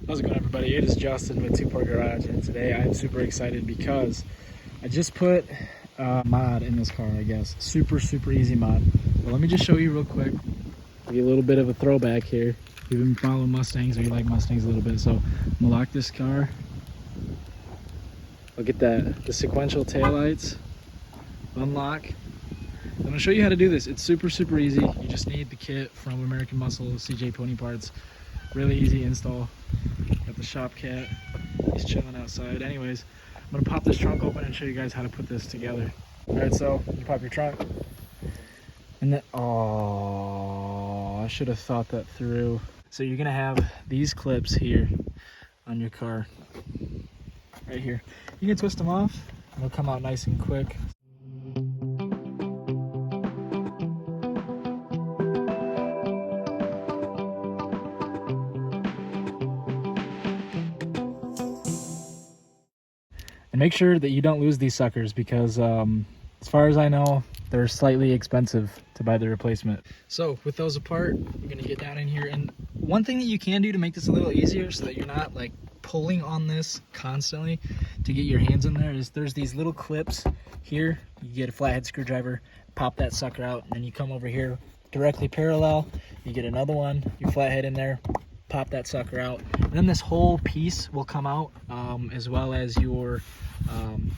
How's it going, everybody? It is Justin with Two Part Garage, and today I am super excited because I just put a mod in this car, I guess. Super easy mod. But let me just show you real quick. Give you a little bit of a throwback here. You've been following Mustangs, or you like Mustangs a little bit. So I'm gonna lock this car. Look at that, the sequential taillights. Unlock. I'm gonna show you how to do this. It's super easy. You just need the kit from American Muscle, CJ Pony Parts. Really easy install. Got the shop cat. He's chilling outside. Anyways, I'm gonna pop this trunk open and show you guys how to put this together. All right, so you pop your trunk, and then I should have thought that through. So you're gonna have these clips here on your car, right here. You can twist them off, and they'll come out nice and quick. And make sure that you don't lose these suckers because as far as I know, they're slightly expensive to buy the replacement. So with those apart, you're gonna get down in here. And one thing that you can do to make this a little easier so that you're not like pulling on this constantly to get your hands in there is there's these little clips here. You get a flathead screwdriver, pop that sucker out, and then you come over here directly parallel. You get another one, your flathead in there, pop that sucker out, and then this whole piece will come out, as well as your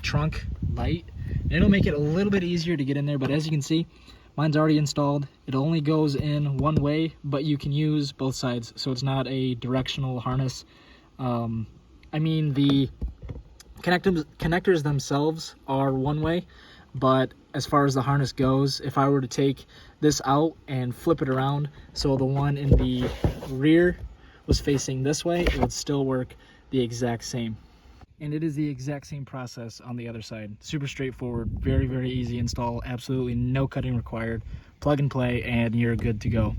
trunk light, and it'll make it a little bit easier to get in there. But as you can see, mine's already installed. It only goes in one way, but you can use both sides, so it's not a directional harness. I mean, the connectors themselves are one way, but as far as the harness goes, if I were to take this out and flip it around so the one in the rear was facing this way, it would still work the exact same. And it is the exact same process on the other side. Super straightforward, very easy install, absolutely no cutting required. Plug and play and you're good to go.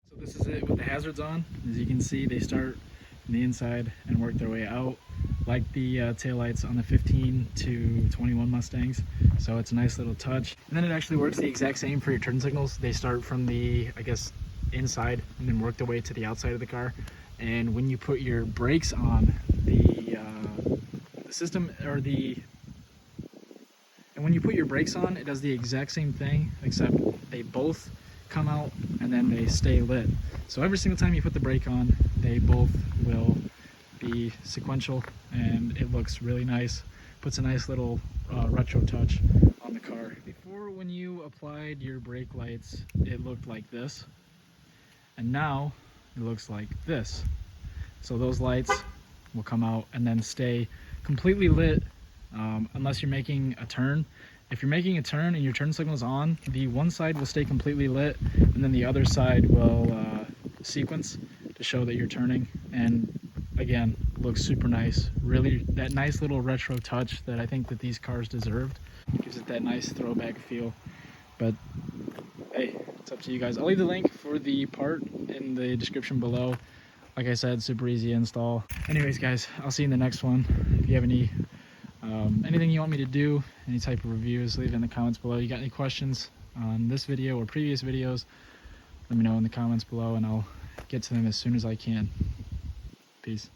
So this is it with the hazards on. As you can see, they start from the inside and work their way out like the taillights on the 15 to 21 Mustangs. So it's a nice little touch. And then it actually works the exact same for your turn signals. They start from the, I guess, inside and then work their way to the outside of the car. And when you put your brakes on, the system, or and when you put your brakes on, it does the exact same thing, except they both come out and then they stay lit. So every single time you put the brake on, they both will be sequential, and it looks really nice. Puts a nice little retro touch on the car. Before, when you applied your brake lights, it looked like this, and now it looks like this. So those lights will come out and then stay completely lit, unless you're making a turn. If you're making a turn and your turn signal is on, the one side will stay completely lit, and then the other side will sequence to show that you're turning. And again, looks super nice. Really, that nice little retro touch that I think that these cars deserved. Gives it that nice throwback feel. But hey, it's up to you guys. I'll leave the link for the part in the description below. Like I said, super easy install. Anyways, guys, I'll see you in the next one. If you have any anything you want me to do, any type of reviews, leave it in the comments below. You got any questions on this video or previous videos, let me know in the comments below and I'll get to them as soon as I can. Peace.